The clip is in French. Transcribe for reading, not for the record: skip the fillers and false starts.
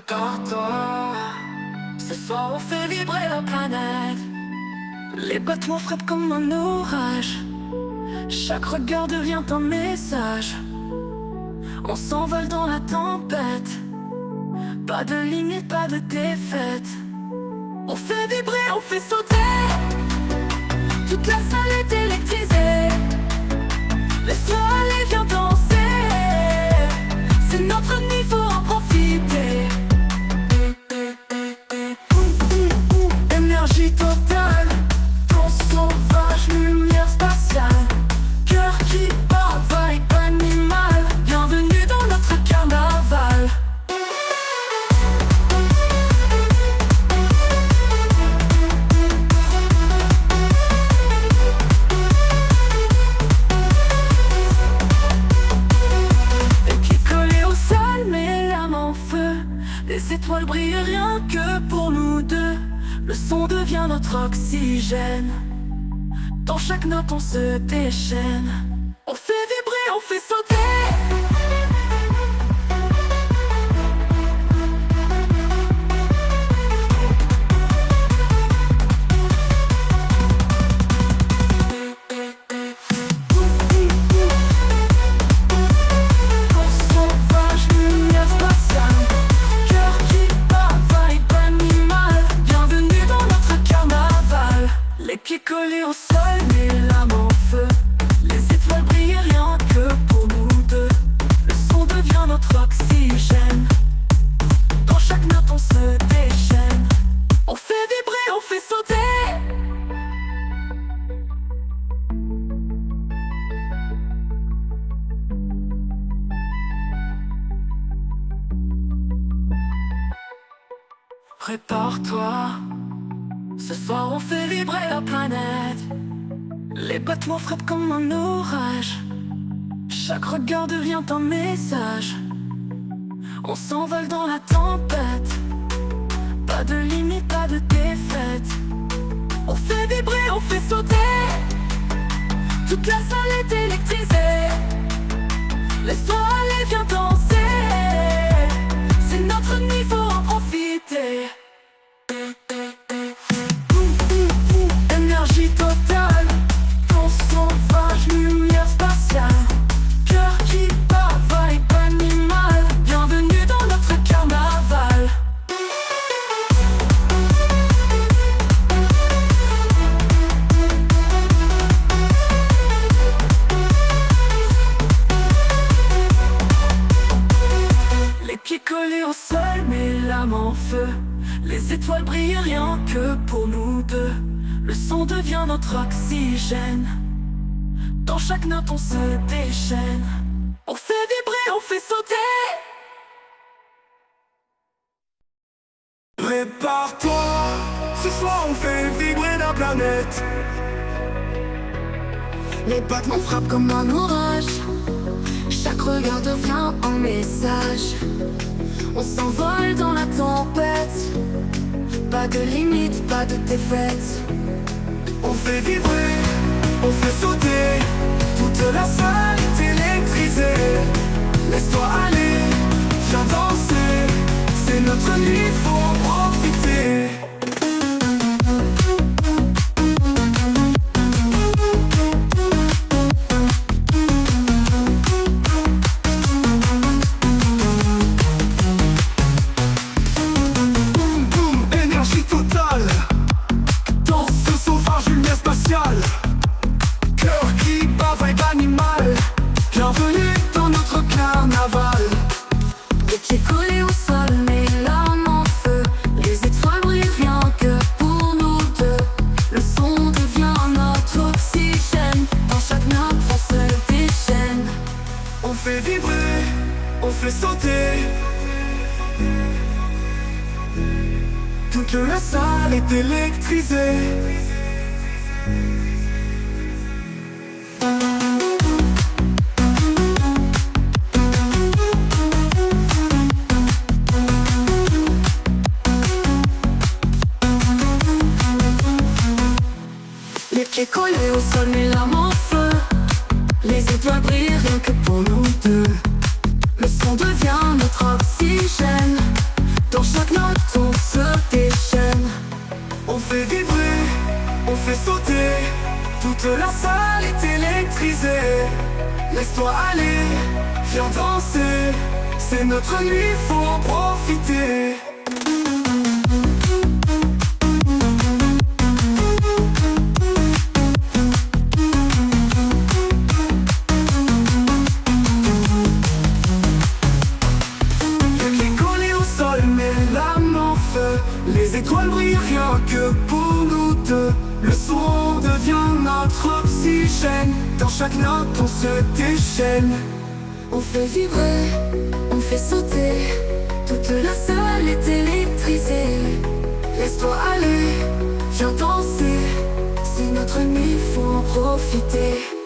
Prépare-toi, ce soir on fait vibrer la planète. Les battements frappent comme un orage. Chaque regard devient un message. On s'envole dans la tempête. Pas de limite, pas de défaite. On fait vibrer, on fait sauter. Toute la salle est électrisée. Laisse-toi aller, viens danser. C'est notre nuit, faut en profiter. Énergie totale, ton sauvage, lumière spatiale. Cœur qui bat, vibe animal. Bienvenue dans notre carnaval. Les étoiles brillent rien que pour nous deux. Le son devient notre oxygène. Dans chaque note on se déchaîne. On fait vibrer, on fait sauter. Pieds collés au sol, mais l'âme en feu. Les étoiles brillent rien que pour nous deux. Le son devient notre oxygène. Dans chaque note on se déchaîne. On fait vibrer, on fait sauter. Prépare-toi, ce soir on fait vibrer la planète. Les battements frappent comme un orage. Chaque regard devient un message. On s'envole dans la tempête. Pas de limite, pas de défaite. On fait vibrer, on fait sauter. Toute la salle est électrisée. Laisse-toi aller, viens danser. C'est notre nuit, faut en profiter. Énergie totale, ton sauvage, lumière spatiale. Cœur qui bat, vibe animal. Bienvenue dans notre carnaval. Les pieds collés au sol, mais l'âme en feu. Les étoiles brillent rien que pour nous deux. Le son devient notre oxygène. Dans chaque note on se déchaîne. On fait vibrer, on fait sauter. Prépare-toi, ce soir on fait vibrer la planète. Les battements frappent comme un orage. Chaque regard devient un message. On s'envole dans la tempête. Pas de limite, pas de défaite. On fait vibrer, on fait sauter. Toute la salle est électrisée. Laisse-toi aller, viens danser. C'est notre nuit, faut en profiter. Cœur qui bat, vibe animal. Bienvenue dans notre carnaval. Les pieds collés au sol, mais l'âme en feu. Les étoiles brillent rien que pour nous deux. Le son devient notre oxygène. Dans chaque note on se déchaîne. On fait vibrer, on fait sauter. Toute la salle est électrisée. Les pieds collés au sol, mais l'âme en feu. Les étoiles brillent rien que pour nous deux. Le son devient notre oxygène. ton se déchaîne. On fait vibrer, on fait sauter, toute la salle est électrisée. Laisse-toi aller, viens danser, c'est notre nuit, faut en profiter. Les étoiles brillent rien que pour nous deux. Le son devient notre oxygène. Dans chaque note on se déchaîne. On fait vibrer, on fait sauter, toute la salle est électrisée. Laisse-toi aller, viens danser, c'est notre nuit, faut en profiter.